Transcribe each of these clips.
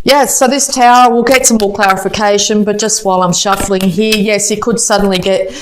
Yes, so this Tower, we'll get some more clarification, but just while I'm shuffling here, yes, you could suddenly get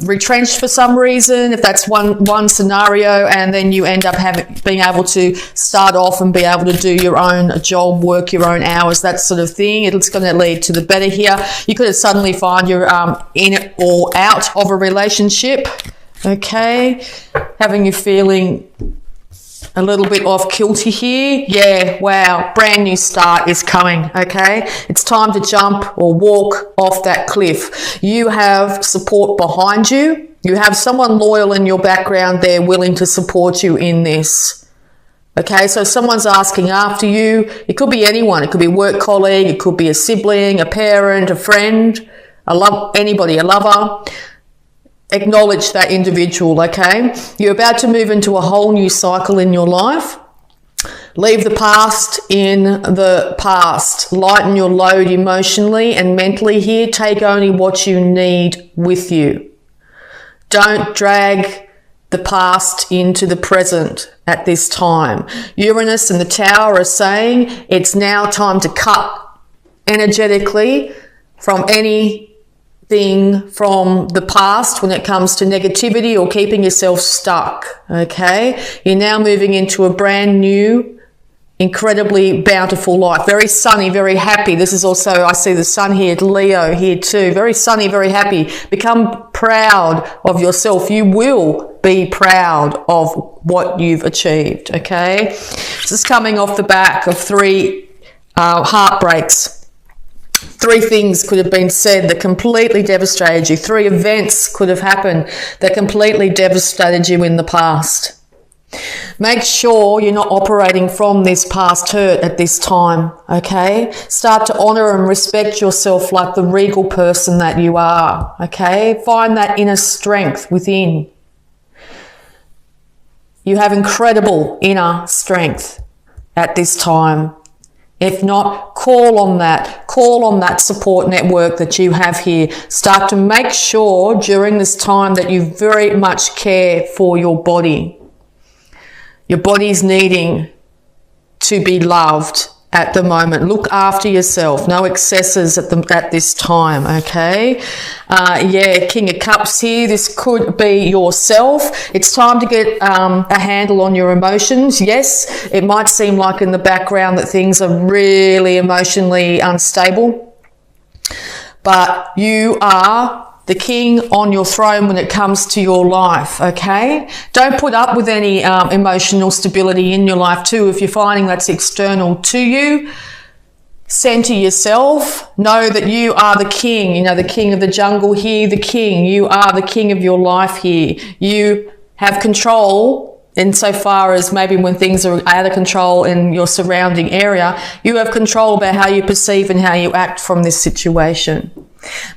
retrenched for some reason, if that's one scenario, and then you end up being able to start off and be able to do your own job, work your own hours, that sort of thing. It's going to lead to the better here. You could suddenly find you're in or out of a relationship, okay, having you feeling a little bit off kilter here. Yeah, wow, brand new start is coming, okay? It's time to jump or walk off that cliff. You have support behind you. You have someone loyal in your background there willing to support you in this. Okay, so someone's asking after you. It could be anyone. It could be a work colleague. It could be a sibling, a parent, a friend, a lover. Acknowledge that individual, okay? You're about to move into a whole new cycle in your life. Leave the past in the past. Lighten your load emotionally and mentally here. Take only what you need with you. Don't drag the past into the present at this time. Uranus and the Tower are saying it's now time to cut energetically from anything from the past when it comes to negativity or keeping yourself stuck, okay? You're now moving into a brand new, incredibly bountiful life. Very sunny, very happy. This is also, I see the sun here, Leo here too. Very sunny, very happy. Become proud of yourself. You will be proud of what you've achieved, okay? This is coming off the back of 3 heartbreaks. 3 things could have been said that completely devastated you. 3 events could have happened that completely devastated you in the past. Make sure you're not operating from this past hurt at this time, okay? Start to honour and respect yourself like the regal person that you are, okay? Find that inner strength within. You have incredible inner strength at this time. If not, call on that support network that you have here. Start to make sure during this time that you very much care for your body. Your body's needing to be loved at the moment. Look after yourself. No excesses at this time, okay? King of Cups here. This could be yourself. It's time to get a handle on your emotions. Yes, it might seem like in the background that things are really emotionally unstable, but you are the king on your throne when it comes to your life, okay? Don't put up with any emotional stability in your life too. If you're finding that's external to you, center yourself. Know that you are the king, you know, the king of the jungle here, the king. You are the king of your life here. You have control insofar as maybe when things are out of control in your surrounding area, you have control about how you perceive and how you act from this situation.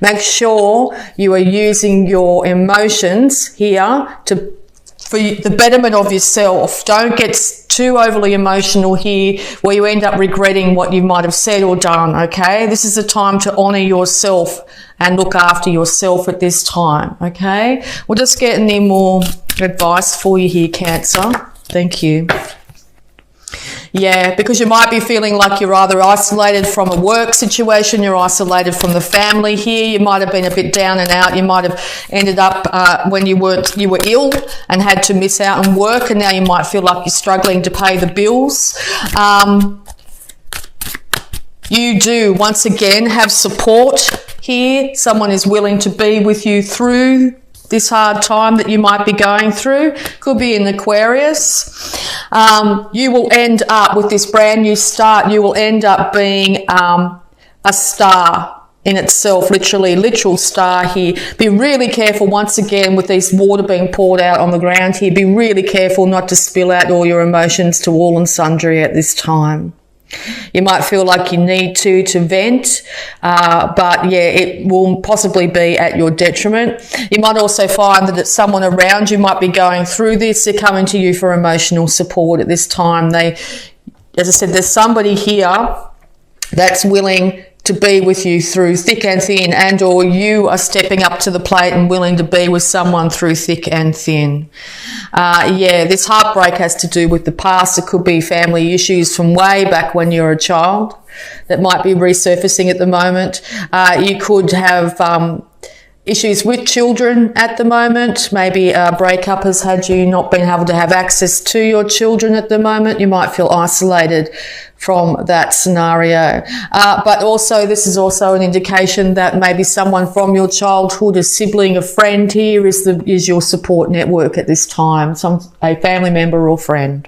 Make sure you are using your emotions here for the betterment of yourself. Don't get too overly emotional here where you end up regretting what you might have said or done, okay? This is a time to honour yourself and look after yourself at this time, okay? We'll just get any more advice for you here, Cancer. Thank you. Yeah, because you might be feeling like you're either isolated from a work situation, you're isolated from the family here, you might have been a bit down and out, you might have ended up when you were ill and had to miss out on work, and now you might feel like you're struggling to pay the bills. You do, once again, have support here. Someone is willing to be with you through this hard time that you might be going through. Could be in Aquarius. You will end up with this brand new start. You will end up being a star in itself, literal star here. Be really careful once again with these water being poured out on the ground here. Be really careful not to spill out all your emotions to all and sundry at this time. You might feel like you need to vent, but yeah, it will possibly be at your detriment. You might also find that someone around you might be going through this. They're coming to you for emotional support at this time. As I said, there's somebody here that's willing to be with you through thick and thin, and or you are stepping up to the plate and willing to be with someone through thick and thin. Yeah, this heartbreak has to do with the past. It could be family issues from way back when you were a child that might be resurfacing at the moment. You could have issues with children at the moment. Maybe a breakup has had you not being able to have access to your children at the moment. You might feel isolated from that scenario. But also, this is also an indication that maybe someone from your childhood, a sibling, a friend here is your support network at this time, a family member or friend.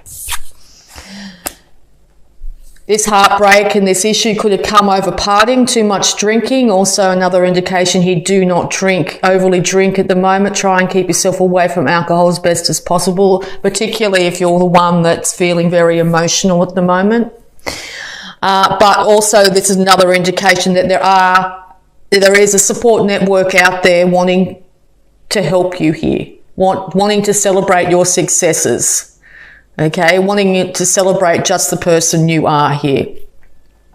This heartbreak and this issue could have come over partying, too much drinking. Also another indication here, do not overly drink at the moment. Try and keep yourself away from alcohol as best as possible, particularly if you're the one that's feeling very emotional at the moment. But also this is another indication that there is a support network out there wanting to help you here, wanting to celebrate your successes. Okay, wanting you to celebrate just the person you are here.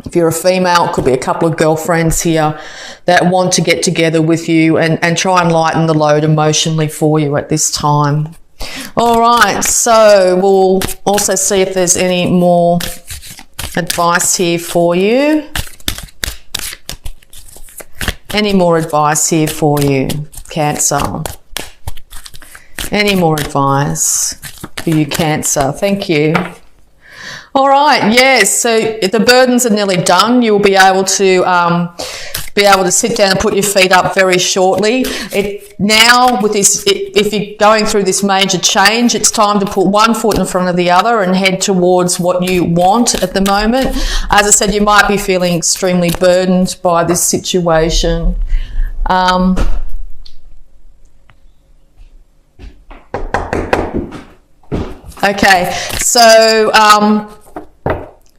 If you're a female, it could be a couple of girlfriends here that want to get together with you and try and lighten the load emotionally for you at this time. All right, so we'll also see if there's any more advice here for you. Any more advice here for you, Cancer? Any more advice for you, Cancer? Thank you. All right, yes, so the burdens are nearly done. You'll be able to sit down and put your feet up very shortly. Now, with this, if you're going through this major change, it's time to put one foot in front of the other and head towards what you want at the moment. As I said, you might be feeling extremely burdened by this situation. Okay, so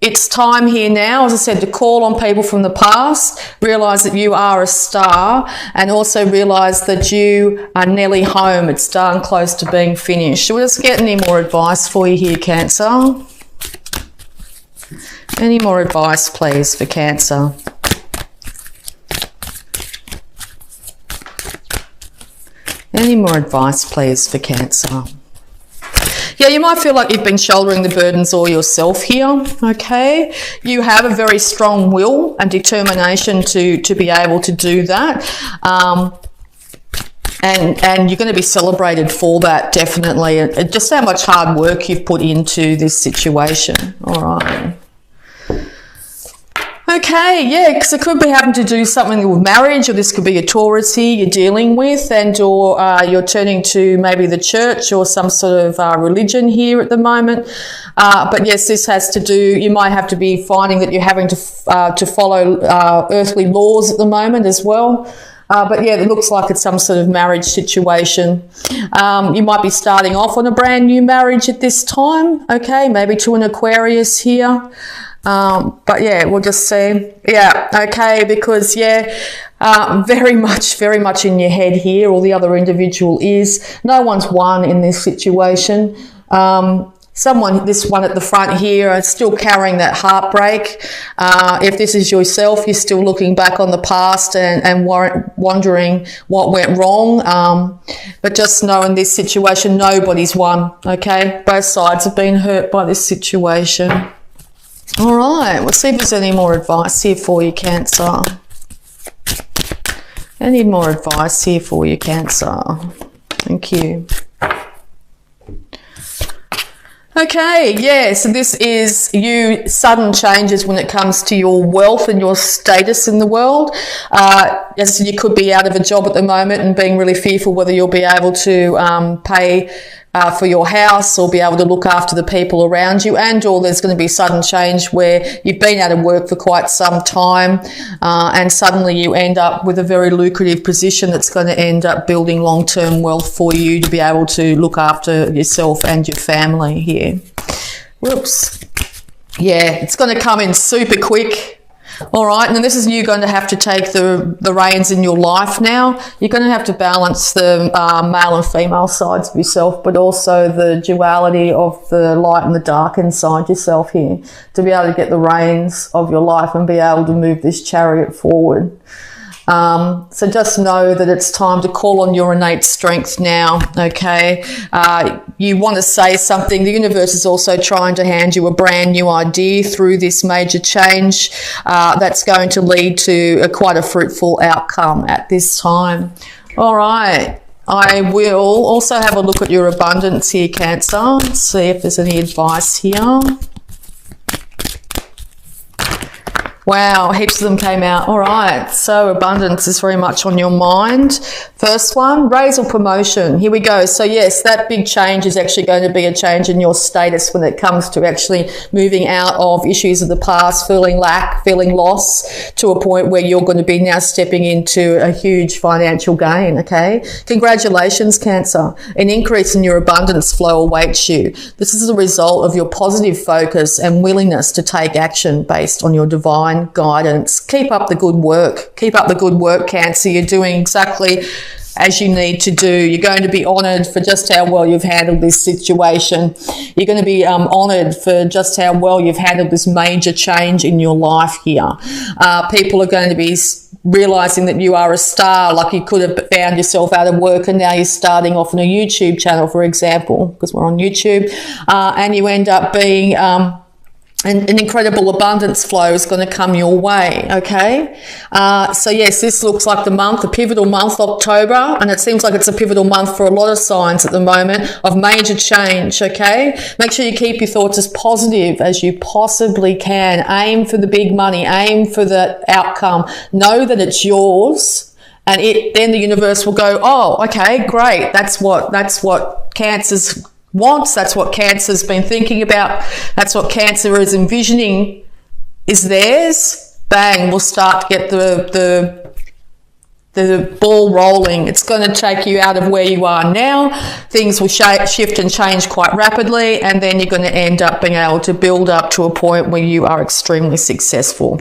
it's time here now, as I said, to call on people from the past, realise that you are a star, and also realise that you are nearly home. It's darn close to being finished. So we'll just get any more advice for you here, Cancer. Any more advice, please, for Cancer? Any more advice, please, for Cancer? Yeah, you might feel like you've been shouldering the burdens all yourself here, okay? You have a very strong will and determination to be able to do that. And you're going to be celebrated for that, definitely. And just how much hard work you've put into this situation. All right. Okay, yeah, because it could be having to do something with marriage, or this could be a Taurus here you're dealing with, and or you're turning to maybe the church or some sort of religion here at the moment. But yes, this has to do, you might have to be finding that you're having to follow earthly laws at the moment as well. But yeah, it looks like it's some sort of marriage situation. You might be starting off on a brand new marriage at this time, okay, maybe to an Aquarius here. But yeah, we'll just see. Yeah, okay, because yeah, very much in your head here, or the other individual is. No one's won in this situation. This one at the front here is still carrying that heartbreak. If this is yourself, you're still looking back on the past and wondering what went wrong. But just know in this situation, nobody's won, okay? Both sides have been hurt by this situation. All right, we'll see if there's any more advice here for you, Cancer. Any more advice here for you, Cancer? Thank you. Okay, yeah, so this is you, sudden changes when it comes to your wealth and your status in the world. As I said, you could be out of a job at the moment and being really fearful whether you'll be able to pay for your house or be able to look after the people around you, and or there's going to be sudden change where you've been out of work for quite some time and suddenly you end up with a very lucrative position that's going to end up building long-term wealth for you to be able to look after yourself and your family here. Whoops. Yeah, it's going to come in super quick. All right, and then this is you going to have to take the reins in your life now. You're going to have to balance the male and female sides of yourself, but also the duality of the light and the dark inside yourself here, to be able to get the reins of your life and be able to move this chariot forward. So just know that it's time to call on your innate strength now, okay? You want to say something. The universe is also trying to hand you a brand new idea through this major change that's going to lead to quite a fruitful outcome at this time. All right. I will also have a look at your abundance here, Cancer. Let's see if there's any advice here. Wow, heaps of them came out. All right, so abundance is very much on your mind. First one, raise or promotion. Here we go. So yes, that big change is actually going to be a change in your status when it comes to actually moving out of issues of the past, feeling lack, feeling loss, to a point where you're going to be now stepping into a huge financial gain, okay? Congratulations, Cancer. An increase in your abundance flow awaits you. This is a result of your positive focus and willingness to take action based on your divine guidance. Keep up the good work. Keep up the good work, Cancer. You're doing exactly as you need to do. You're going to be honoured for just how well you've handled this situation. You're going to be honoured for just how well you've handled this major change in your life here. People are going to be realising that you are a star, like you could have found yourself out of work and now you're starting off on a YouTube channel, for example, because we're on YouTube, and you end up being an incredible abundance flow is going to come your way, okay? So yes, this looks like the month, a pivotal month, October, and it seems like it's a pivotal month for a lot of signs at the moment of major change, okay? Make sure you keep your thoughts as positive as you possibly can. Aim for the big money, aim for the outcome. Know that it's yours, and then the universe will go, oh, okay, great. That's what Cancer's wants. That's what Cancer's been thinking about. That's what Cancer is envisioning is theirs. Bang, we'll start to get the ball rolling. It's going to take you out of where you are now. Things will shift and change quite rapidly, and then you're going to end up being able to build up to a point where you are extremely successful.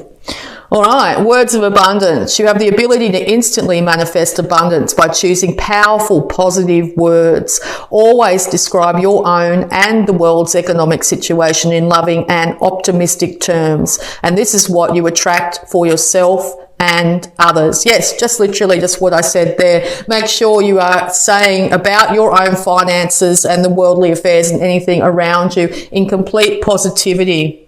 All right, words of abundance. You have the ability to instantly manifest abundance by choosing powerful, positive words. Always describe your own and the world's economic situation in loving and optimistic terms. And this is what you attract for yourself and others. Yes, just literally just what I said there. Make sure you are saying about your own finances and the worldly affairs and anything around you in complete positivity.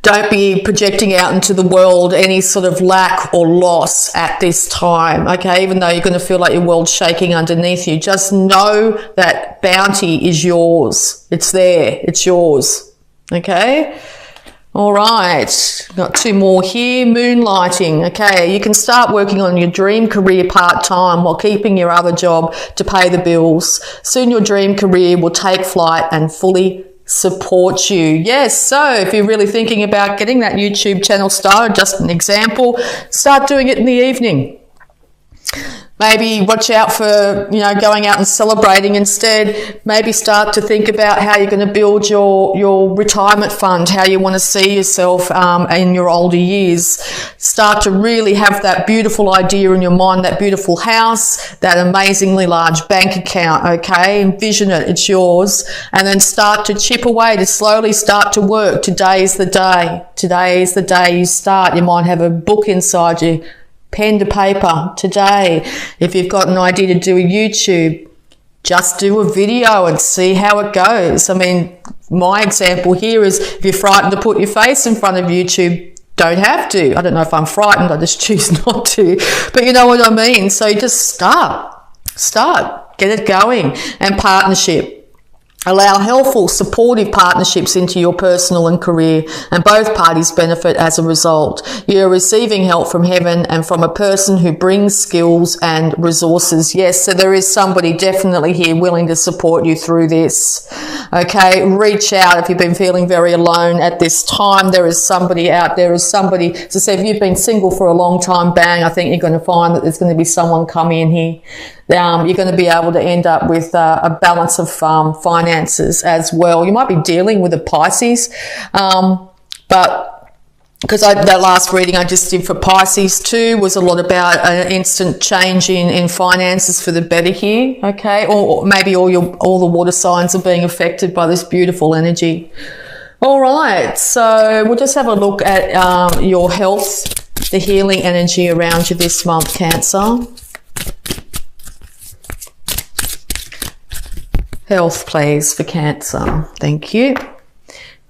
Don't be projecting out into the world any sort of lack or loss at this time, okay? Even though you're going to feel like your world's shaking underneath you, just know that bounty is yours. It's there. It's yours, okay? All right, got two more here. Moonlighting, okay? You can start working on your dream career part-time while keeping your other job to pay the bills. Soon your dream career will take flight and fully support you. Yes, so if you're really thinking about getting that YouTube channel started, just an example, start doing it in the evening. Maybe watch out for, going out and celebrating instead. Maybe start to think about how you're going to build your retirement fund, how you want to see yourself in your older years. Start to really have that beautiful idea in your mind, that beautiful house, that amazingly large bank account, okay? Envision it, it's yours. And then start to chip away, to slowly start to work. Today is the day. Today is the day you start. You might have a book inside you. Pen to paper today. If you've got an idea to do a YouTube, just do a video and see how it goes. I mean, my example here is if you're frightened to put your face in front of YouTube, don't have to. I don't know if I'm frightened, I just choose not to. But you know what I mean? So just start, get it going. And partnership. Allow helpful, supportive partnerships into your personal and career, and both parties benefit as a result. You're receiving help from heaven and from a person who brings skills and resources. Yes, so there is somebody definitely here willing to support you through this. Okay, reach out if you've been feeling very alone at this time. There is somebody out there, as I said, if you've been single for a long time, bang, I think you're going to find that there's going to be someone coming in here. You're going to be able to end up with a balance of finances as well. You might be dealing with a Pisces, but because that last reading I just did for Pisces too was a lot about an instant change in finances for the better here, okay? Or maybe all the water signs are being affected by this beautiful energy. All right, so we'll just have a look at your health, the healing energy around you this month, Cancer. Health, please, for Cancer. Thank you.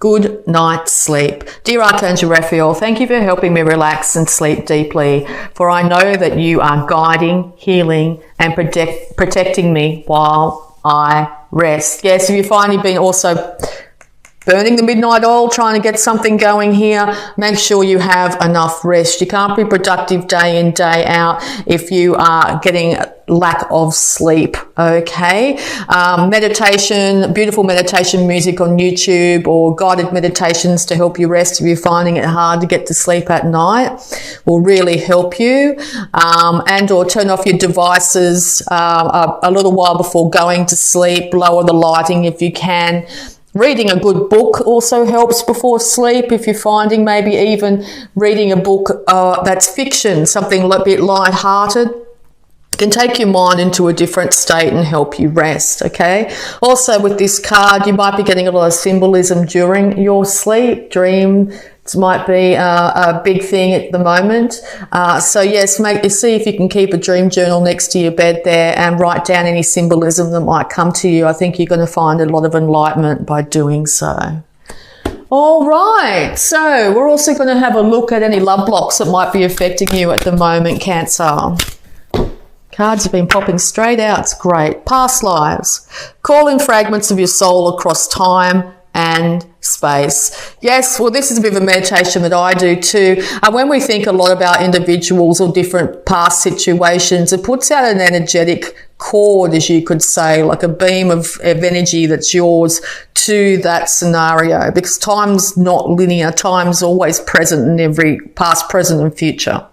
Good night's sleep. Dear Archangel Raphael, thank you for helping me relax and sleep deeply, for I know that you are guiding, healing, and protecting me while I rest. Yes, if you find you've been also burning the midnight oil, trying to get something going here, make sure you have enough rest. You can't be productive day in, day out if you are getting lack of sleep, okay? Meditation, beautiful meditation music on YouTube, or guided meditations to help you rest if you're finding it hard to get to sleep at night will really help you. And or turn off your devices a little while before going to sleep, lower the lighting if you can. Reading a good book also helps before sleep. If you're finding maybe even reading a book that's fiction, something a bit light-hearted, can take your mind into a different state and help you rest, okay? Also with this card, you might be getting a lot of symbolism during your sleep. Dreams might be a big thing at the moment. So yes, see if you can keep a dream journal next to your bed there and write down any symbolism that might come to you. I think you're going to find a lot of enlightenment by doing so. All right, so we're also going to have a look at any love blocks that might be affecting you at the moment, Cancer. Cards have been popping straight out. It's great. Past lives. Call in fragments of your soul across time and space. Yes, well, this is a bit of a meditation that I do too. When we think a lot about individuals or different past situations, it puts out an energetic cord, as you could say, like a beam of energy that's yours to that scenario, because time's not linear. Time's always present in every past, present and future.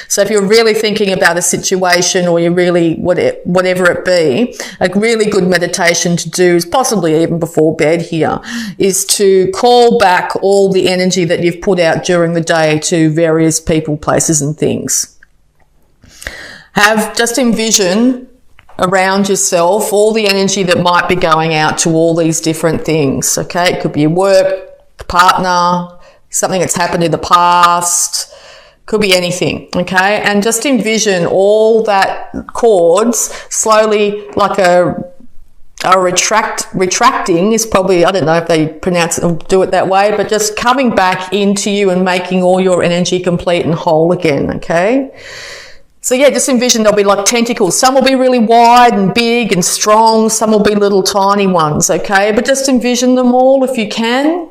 So if you're really thinking about a situation, or you're really, whatever it be, a really good meditation to do is possibly even before bed here, is to call back all the energy that you've put out during the day to various people, places and things. Just envision around yourself all the energy that might be going out to all these different things, okay? It could be your work, partner, something that's happened in the past, could be anything, okay? And just envision all that cords slowly, like retracting is probably, I don't know if they pronounce it or do it that way, but just coming back into you and making all your energy complete and whole again, okay? So yeah, just envision there'll be like tentacles. Some will be really wide and big and strong. Some will be little tiny ones, okay? But just envision them all if you can.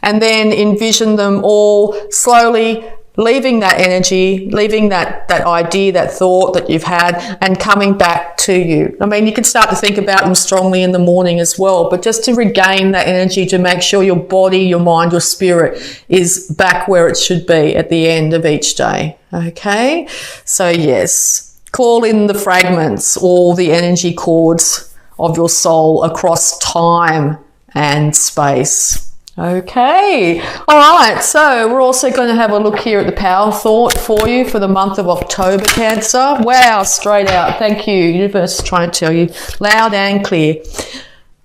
And then envision them all slowly leaving that energy, leaving that idea, that thought that you've had, and coming back to you. I mean, you can start to think about them strongly in the morning as well, but just to regain that energy, to make sure your body, your mind, your spirit is back where it should be at the end of each day. Okay? So yes, call in the fragments, all the energy cords of your soul across time and space. Okay, all right, so we're also going to have a look here at the power thought for you for the month of October, Cancer. Wow, straight out. Thank you. Universe is trying to tell you loud and clear.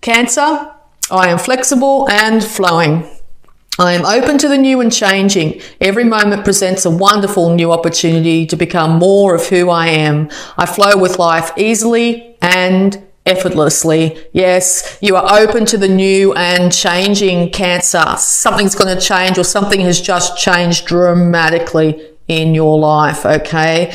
Cancer, I am flexible and flowing. I am open to the new and changing. Every moment presents a wonderful new opportunity to become more of who I am. I flow with life easily and effortlessly. Yes, you are open to the new and changing, Cancer. Something's going to change, or something has just changed dramatically in your life, okay?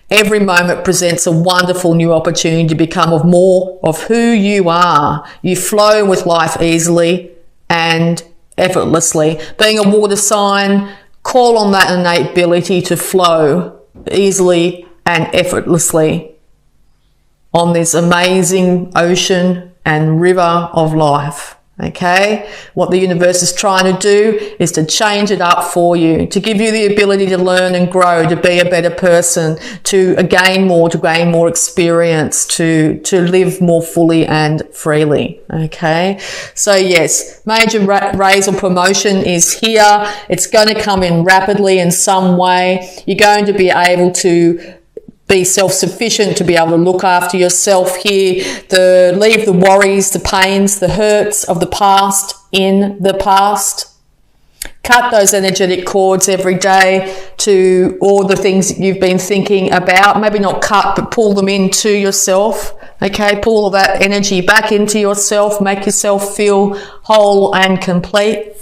Every moment presents a wonderful new opportunity to become more of who you are. You flow with life easily and effortlessly. Being a water sign, call on that innate ability to flow easily and effortlessly on this amazing ocean and river of life, Okay, what the universe is trying to do is to change it up for you, to give you the ability to learn and grow, to be a better person, to gain more experience, to live more fully and freely. Okay, so yes, major raise or promotion is here. It's going to come in rapidly in some way. You're going to be able to be self-sufficient, to be able to look after yourself here, leave the worries, the pains, the hurts of the past in the past. Cut those energetic cords every day to all the things that you've been thinking about. Maybe not cut, but pull them into yourself. Okay, pull all that energy back into yourself. Make yourself feel whole and complete.